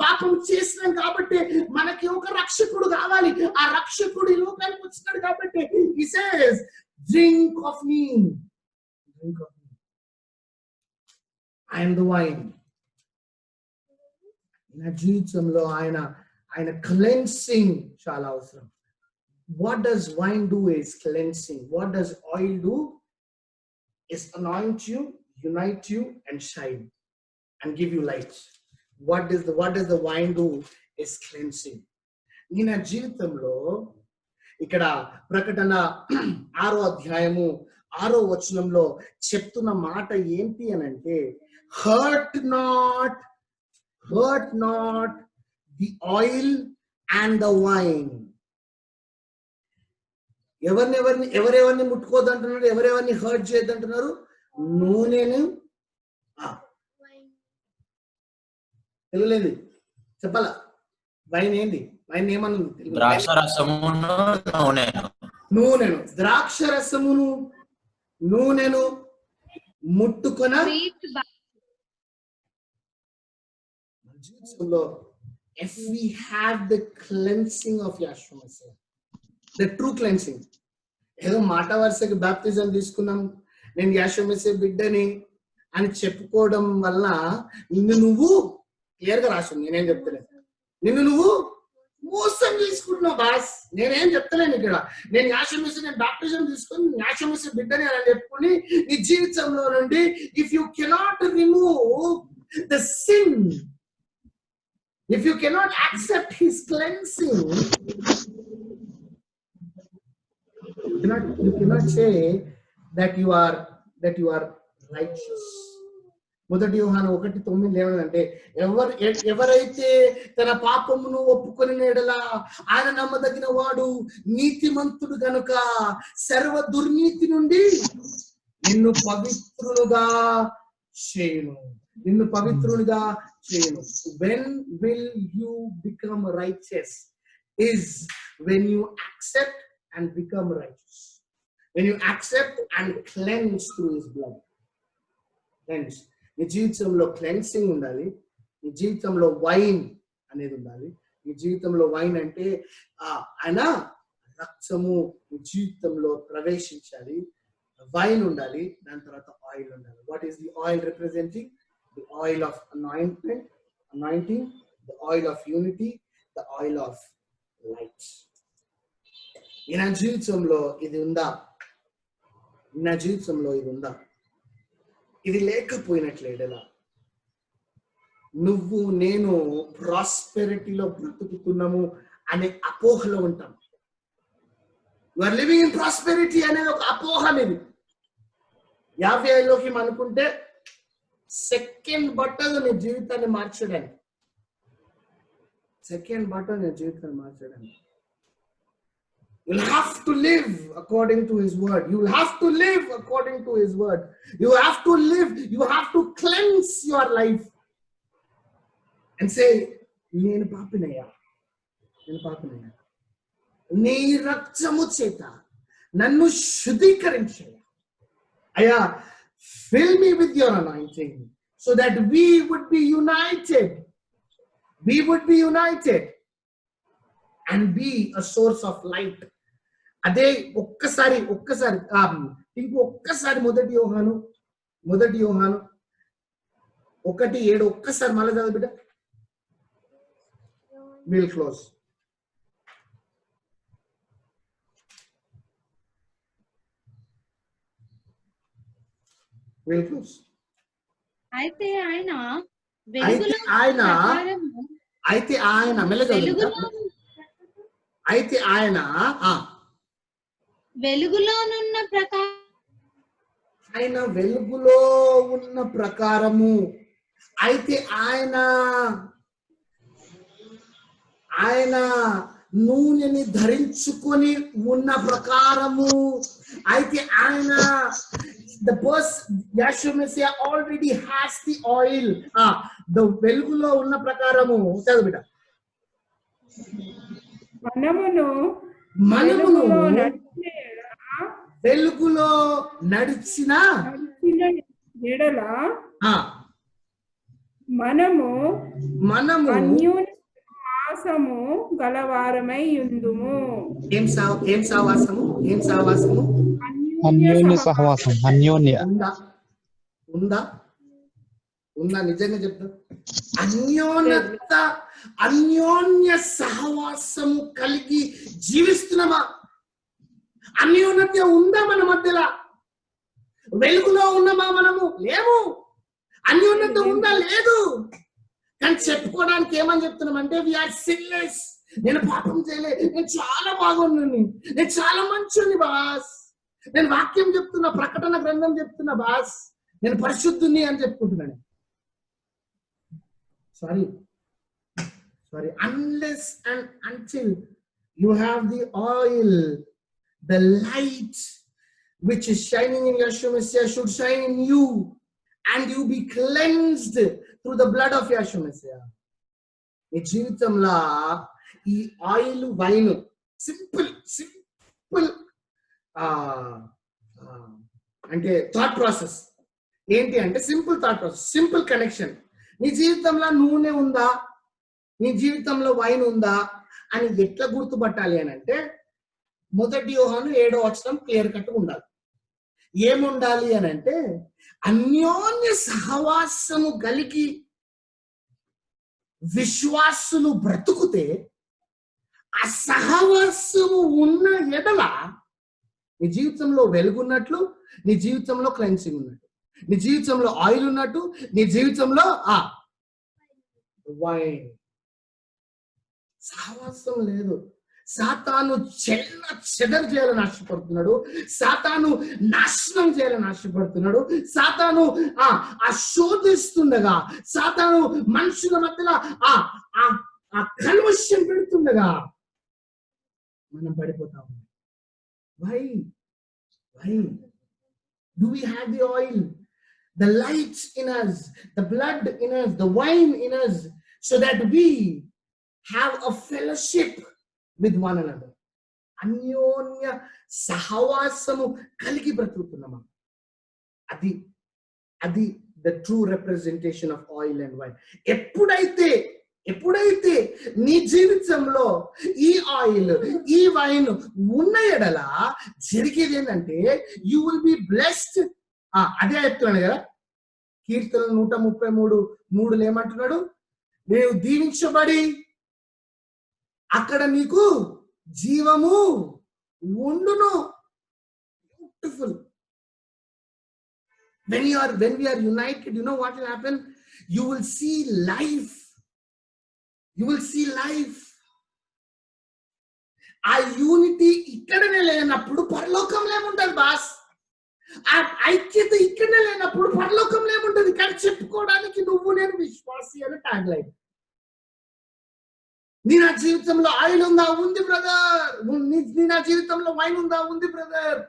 Speaker 1: పాపం చేసినాం కాబట్టి మనకి ఒక రక్షకుడు కావాలి. ఆ రక్షకుడు ఈ లోకానికి వచ్చినాడు కాబట్టి he says, drink of me. I am the wine. నా జీవితంలో ఆయన క్లెన్సింగ్ చాలా అవసరం. What does wine do is cleansing. What does oil do is anoint you, unite you, and shine and give you light. What does the wine do is cleansing. నా జీవితంలో ఇక్కడ ప్రకటన 6వ అధ్యాయము 6వ వచనంలో చెప్తున్న మాట ఏంటి అని అంటే, hurt not the oil and the wine. ఎవరెవరిని ముట్టుకోద్దు అంటున్నారు, ఎవరెవరిని హర్ట్ చేయొద్దు అంటున్నారు? నూనెను, తెలియలేదు చెప్పాలా? వైన్ ఏంది? వైన్ ఏమన్నది? నూనెను, ద్రాక్ష రసమును, నూనెను ముట్టుకొన జీవితంలో if we have the cleansing of Yeshua Messiah, the true cleansing. ఏదో మాట వరుసకి బాప్తిజం తీసుకున్నాం, నేను యెషూవ మెస్సియా బిడ్డని అని చెప్పుకోవడం వల్ల నిన్ను నువ్వు క్లియర్ గా రాసు. నేనేం చెప్తలేదు, నిన్ను నువ్వు మోసం చేసుకుంటున్నావు బాస్. నేనేం చెప్తలేను ఇక్కడ. నేను యెషూవ మెస్సియా, నేను బాప్తిజం తీసుకుని యెషూవ మెస్సియా బిడ్డని అని చెప్పుకుని నీ జీవితంలో నుండి if you cannot remove the sin, if you cannot accept his cleansing, you cannot say that you are righteous. మొదటి యోహాను 1:9 ఏమనంటే, ఎవరైతే తన పాపమును ఒప్పుకొని ఎడలా ఆయన నమ్మదగిన వాడు నీతిమంతుడు గనుక సర్వ దుర్నీతి నుండి నిన్ను పవిత్రులుగా చేయును. When will you become righteous? Is when you accept and become righteous. When you accept and cleanse through his blood. Cleanse. నీ జీవితంలో క్లెన్సింగ్ ఉండాలి. నీ జీవితంలో వైన్ అనేది ఉండాలి. నీ జీవితంలో వైన్ అంటే ఆయన రక్తము నీ జీవితంలో ప్రవేశించాలి. వైన్ ఉండాలి, దాని తర్వాత ఆయిల్ ఉండాలి. What is the oil representing? The oil of anointing, the oil of unity, the oil of light. నా జీవితంలో ఇది ఉందా? ఇది లేకపోయినట్లేదలా నువ్వు నేను ప్రాస్పెరిటీలో బ్రతుకుతున్నాము అనే అపోహలో ఉంటాం. You are living in prosperity అనేది ఒక అపోహ అనేది. 50 అనుకుంటే సెకండ్ బట్టలు నీ జీవితాన్ని మార్చడానికి, సెకండ్ బట్టలు నీ జీవితాన్ని మార్చడానికి. You'll have to live according to his word. You'll have to live according to his word. You have to live. You have to cleanse your life and say, నేను పాపినయ్యా, నేను పాపినయ్యా, నీ రక్తము చేత నన్ను శుద్ధీకరించయ్యా అయ్యా. Fill me with your anointing so that we would be united. We would be united and be a source of light. అదే ఒక్కసారి ఇంకొక్కసారి మొదటి యోహాను 1:7 ఒక్కసారి మళ్ళీ చదువు బిడ్డ. We'll close.
Speaker 2: అయితే ఆయన వెలుగులోనున్న ప్రకారం,
Speaker 1: ఆయన వెలుగులో ఉన్న ప్రకారము, అయితే ఆయన నూనెని ధరించుకొని ఉన్న ప్రకారము, అయితే ఆయన the person Yeshua Messiah already has the oil. The వెలుగులో ఉన్న ప్రకారము చదువు బిడ్డ. మనమును వెలుగులో నడిచిన
Speaker 3: ఎడల మనము అన్యోన్యసహవాసము గలవారమై ఉందుము.
Speaker 1: ఏం సహవాసము?
Speaker 5: అన్యోన్య సహవాసం.
Speaker 1: ఉందా నిజంగా చెప్తా. అన్యోన్య సహవాసము కలిగి జీవిస్తున్నామా? అన్యోన్యత ఉందా మన మధ్యలో? వెలుగులో ఉన్నామా మనము? లేవు. అన్యోన్యత ఉందా? లేదు. కానీ చెప్పుకోవడానికి ఏమని చెప్తున్నామంటే వీఆర్ సిన్లెస్. నేను పాపం చేయలే, నేను చాలా బాగున్నాను, నేను చాలా మంచిని బాస్, నేను వాక్యం చెప్తున్నా, ప్రకటన గ్రంథం చెప్తున్నా బాస్, నేను పరిశుద్ధుని అని చెప్పుకుంటున్నాను. Sorry, unless and until you have the oil, the light which is shining in Yeshua Messiah should shine in you and you be cleansed through the blood of Yeshua Messiah. ఈ జీవితంలో ఈ oil wine simple అంటే thought process ఏంటి అంటే, simple thought process, simple connection. నీ జీవితంలో నూనె ఉందా, నీ జీవితంలో వైన్ ఉందా అని ఎట్లా గుర్తుపట్టాలి అని అంటే, 1 యోహాను 7 క్లియర్ కట్ ఉండాలి. ఏముండాలి అని అంటే, అన్యోన్య సహవాసము కలిగి విశ్వాసులు బ్రతుకుతే ఆ సహవాసము ఉన్న ఎడల నీ జీవితంలో వెలుగున్నట్లు, నీ జీవితంలో క్లెన్సింగ్ ఉన్నట్టు, నీ జీవితంలో ఆయిల్ ఉన్నట్టు, నీ జీవితంలో వైన్. సహవాసం లేదు. సాతాను చెదరు చేయాలని ఆశపడుతున్నాడు, సాతాను నాశనం చేయాలని ఆశపడుతున్నాడు, సాతాను శోధిస్తుండగా, సాతాను మనుషుల మధ్యలో ఆ కల్మషం పెడుతుండగా మనం పడిపోతాము. Why do we have the oil, the light in us, the blood in us, the wine in us, so that we have a fellowship with one another? అన్యోన్య సహవాసము కలిగి బ్రతుకుతున్నామా? అది the true representation of oil and wine. ఎప్పుడైతే నీ జీవితంలో ఈ oil, ఈ wine ఉన్న ఎడల జరిగేది ఏంటంటే, యూ విల్ బి బ్లెస్డ్. అదే చెప్తున్నాడు కదా, కీర్తన 133:3 ఏమంటున్నాడు? నేను దీవించబడి అక్కడ నీకు జీవము ఉండును. Beautiful. When we are united, you know what will happen? You will see life. You will see life. ఆ యూనిటీ ఇక్కడనే లేనప్పుడు పరలోకంలో ఏముంటది బాస్? ఆ ఐక్యత ఇక్కడనే లేనప్పుడు పరలోకంలో ఏముంటది? కానీ చెప్పుకోవడానికి నువ్వు నేను విశ్వాసి అని ట్యాగ్ లైన్. నీ నా జీవితంలో ఆయిల్ ఉందా? ఉంది బ్రదర్. నీ నా జీవితంలో వైన్ ఉందా? ఉంది బ్రదర్.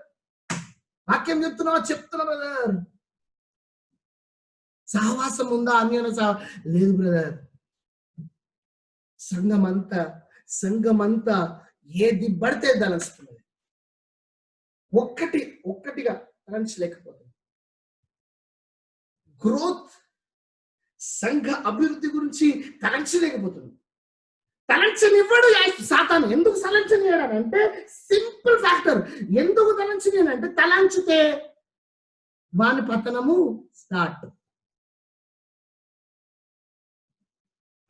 Speaker 1: వాక్యం చెప్తున్నావా? చెప్తున్నా బ్రదర్. సహవాసం ఉందా? అన్యోన్య లేదు బ్రదర్. సంఘమంతా ఏది పడితే తలంచుతున్నది. ఒక్కటిగా తలంచలేకపోతుంది. గ్రోత్, సంఘ అభివృద్ధి గురించి తలంచలేకపోతుంది. తలంచనివ్వడు సాతాను. ఎందుకు తలంచనియడాడు అంటే సింపుల్ ఫ్యాక్టర్. ఎందుకు తలంచనియడంటే తలంచితే వాని పతనము స్టార్ట్.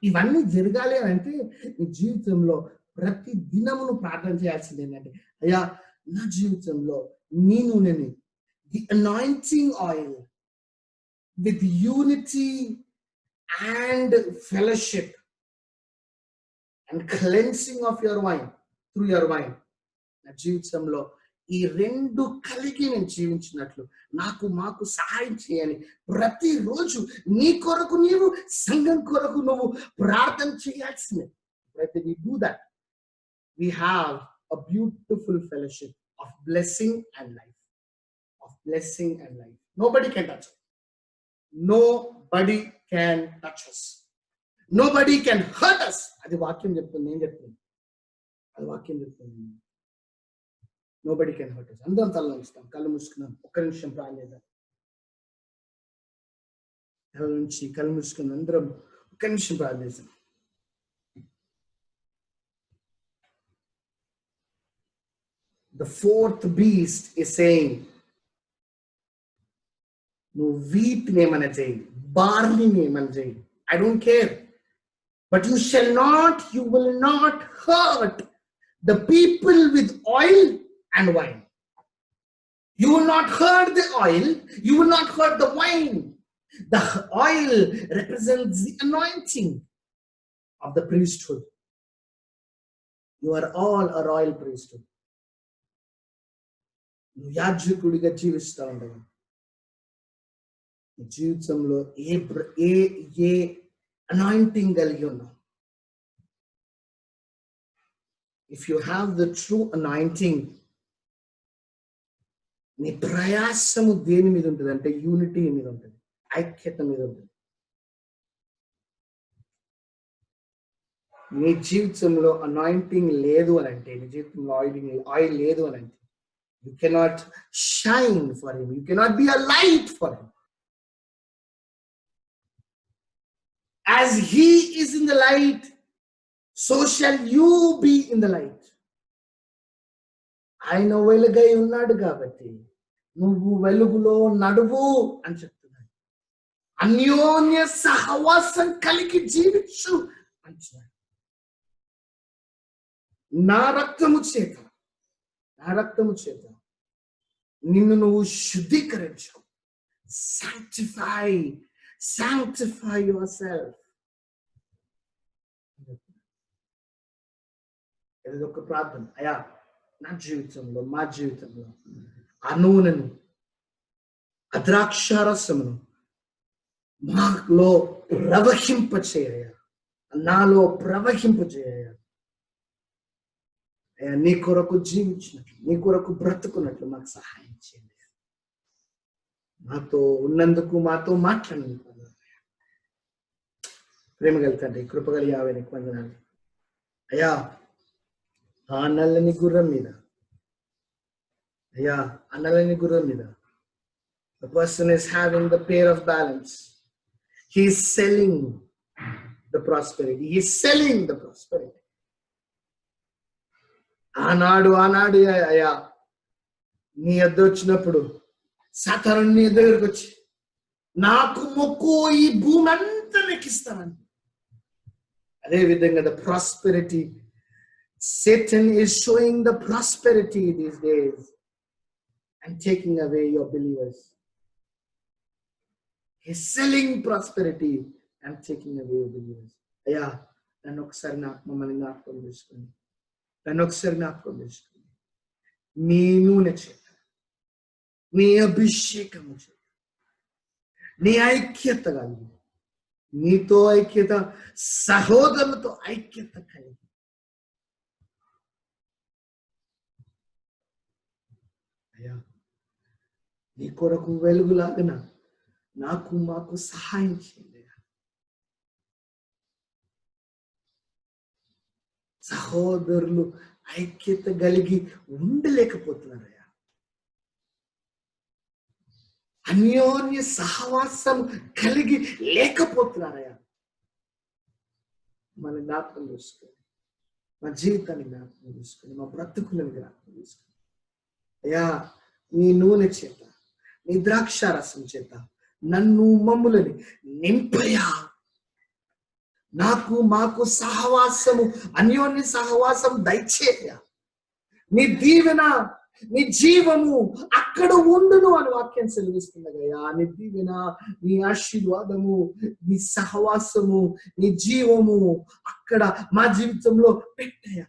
Speaker 1: ఇవన్నీ జరగాలి అంటే నీ జీవితంలో ప్రతి దినమును ప్రార్థన చేయాల్సింది ఏంటంటే, అయ్యా నా జీవితంలో నీ నూనెని, the anointing oil with unity and fellowship and cleansing of your wine through your wine, నా జీవితంలో ఈ రెండు కలిగి నేను జీవించినట్లు మాకు సహాయం చేయని ప్రతిరోజు నీ కొరకు నీవు, సంఘం కొరకు నువ్వు ప్రార్థన చేయాల్సిందే. Right? We do that. We have a beautiful fellowship of blessing and life. Of blessing and life. Nobody can touch us. Nobody can touch us. Nobody can hurt us. అది వాక్యం చెప్తుంది, నేను చెప్తాను. అది వాక్యం చెప్తుంది. Nobody can hurt us. అందరం తలలో ఇస్తాం, కళ్ళు మూసుకున్నాం, ఒక్క నిమిషం ప్రార్థన చేద్దాం. తల నుంచి కళ్ళు మూసుకున్నాం, అందరం ఒక్క నిమిషం ప్రార్థన చేద్దాం. The fourth beast is saying, నువ్వు wheat నేమన చేయి, barley నేమన చేయి, I don't care. But you will not hurt the people with oil and wine. You will not hurt the oil, you will not hurt the wine. The oil represents the anointing of the priesthood. You are all a royal priesthood. నువ్వు యాజకుడిగా జీవిస్తూ ఉండవు. జీవితంలో ఏ anointing కలిగి ఉన్నావు. If you have the true anointing, నీ ప్రయాసము దేని మీద ఉంటుంది అంటే యూనిటీ మీద ఉంటుంది, ఐక్యత మీద ఉంటుంది. నీ జీవితంలో అనాయింటింగ్ లేదు అని అంటే, నీ జీవితంలో ఆయిల్ లేదు అని అంటే, you cannot shine for him, you cannot be a light for him. As he is in the light, so shall you be in the light. ఆయన వెలుగై ఉన్నాడు కాబట్టి నువ్వు వెలుగులో నడువు అని చెప్తున్నాడు. అన్యోన్య సహవాసం కలిగి జీవించు అంటున్నాడు. నా రక్తము చేత నిన్ను నువ్వు శుద్ధీకరించు. Sanctify yourself. ఇది ఒక ప్రార్థన. అయ్యా నా జీవితంలో, మా జీవితంలో ఆ నూనెను, ఆ ద్రాక్షారసమును మాలో ప్రవహింపచేయ, నాలో ప్రవహింపచేయ. అయ్యా నీ కొరకు జీవించినట్లు, నీ కొరకు బ్రతుకున్నట్లు మాకు సహాయం చేయండి. మాతో ఉన్నందుకు, మాతో మాట్లాడినందుకు ప్రేమ కలుగుతండి, కృపగలి యావే నీకు వందనాలు. అయ్యా ఆ నల్లని గుర్రం మీద, the person is having the pair of balance. He is selling the prosperity. ఆనాడు అయ్యా నీ వద్ద వచ్చినప్పుడు సాతాను నీ దగ్గరకు వచ్చి నాకు మొక్కు, ఈ భూమి అంతా నెక్కిస్తానని. అదే విధంగా the prosperity, Satan is showing the prosperity these days and taking away your believers. He's selling prosperity and taking away believers. అయ్యా నన్ను ఒకసారి మమ్మల్ని జ్ఞాపకం చేసుకోండి. నన్ను ఒకసారి జ్ఞాపకం చేసుకోండి. నీ నూనె చేత, నీ అభిషేకము చేత, నీ ఐక్యత కలిగి, నీతో ఐక్యత, సహోదరులతో ఐక్యత కలిగి, అయ్యా నీ కొరకు వెలుగులాగన నాకు మాకు సహాయం చేయండి. సహోదరులు ఐక్యత కలిగి ఉండలేకపోతున్నారయ్యా. అన్యోన్య సహవాసం కలిగి లేకపోతున్నారయ్యా. మన జ్ఞాపకం చూసుకోండి, మా జీవితాన్ని జ్ఞాపకం చూసుకోండి, మా బ్రతుకులను జ్ఞాపకం చూసుకోండి. అయ్యా నీ నూనె చేత, నీ ద్రాక్షారసం చేత నన్ను మమ్ములని నింపయా. నాకు మాకు సహవాసము, అన్యోన్య సహవాసం దయచేయ. నీ దీవెన, నీ జీవము అక్కడ ఉండును అని వాక్యం సెలవిస్తున్నదయ్యా. నీ దీవెన, నీ ఆశీర్వాదము, నీ సహవాసము, నీ జీవము అక్కడ మా జీవితంలో పెట్టయ్యా.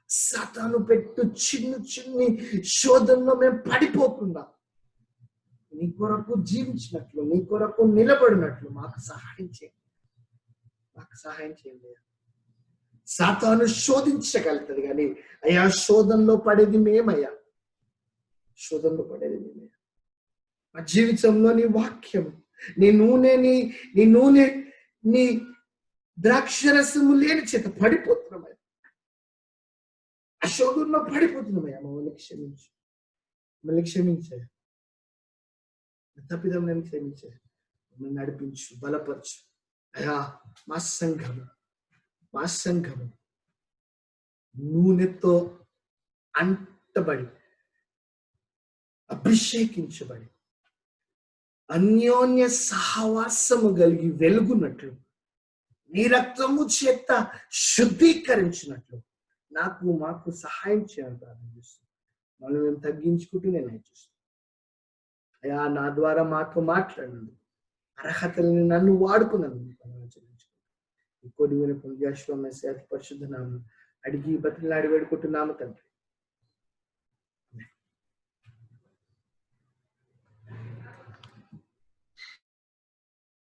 Speaker 1: సాతాను పెట్టు చిన్ని శోధనలో మేము పడిపోకుండా నీ కొరకు జీవించినట్లు, నీ కొరకు నిలబడినట్లు మాకు సహాయం చేయండి. మాకు సహాయం చేయండి. సాతాను శోధించగలుగుతుంది కానీ అయ్యా శోధనలో పడేది మేమయ్యా, శోధనలో పడేది మేమయ్యా. మా జీవితంలో నీ వాక్యం, నీ నూనె నీ ద్రాక్షరసము లేని చేత పడిపోతున్నామయ్యా. ఆ శోధనలో పడిపోతున్నామయ్యా. మమ్మల్ని క్షమించు, మమ్మల్ని క్షమించాయా. తప్పిదం నేను క్షమించాయా. మమ్మల్ని నడిపించు, బలపరచు అయ్యా. మా సంఘము నూనెతో అంటబడి, అభిషేకించబడి, అన్యోన్య సహవాసము కలిగి వెలుగున్నట్లు, నీ రక్తము చేత శుద్ధీకరించినట్లు నాకు మాకు సహాయం చేయాలని ప్రార్థిస్తున్నాను. మనం మేము తగ్గించుకుంటూ నేను చూస్తాను అయ్యా. నా ద్వారా మాతో మాట్లాడండి. అర్హతల్ని నన్ను వాడుకున్నాను. కొద్ది వినపం పరిశుద్ధ నామం అడిగి బతిలాడి వేడుకుంటున్నాము తండ్రి.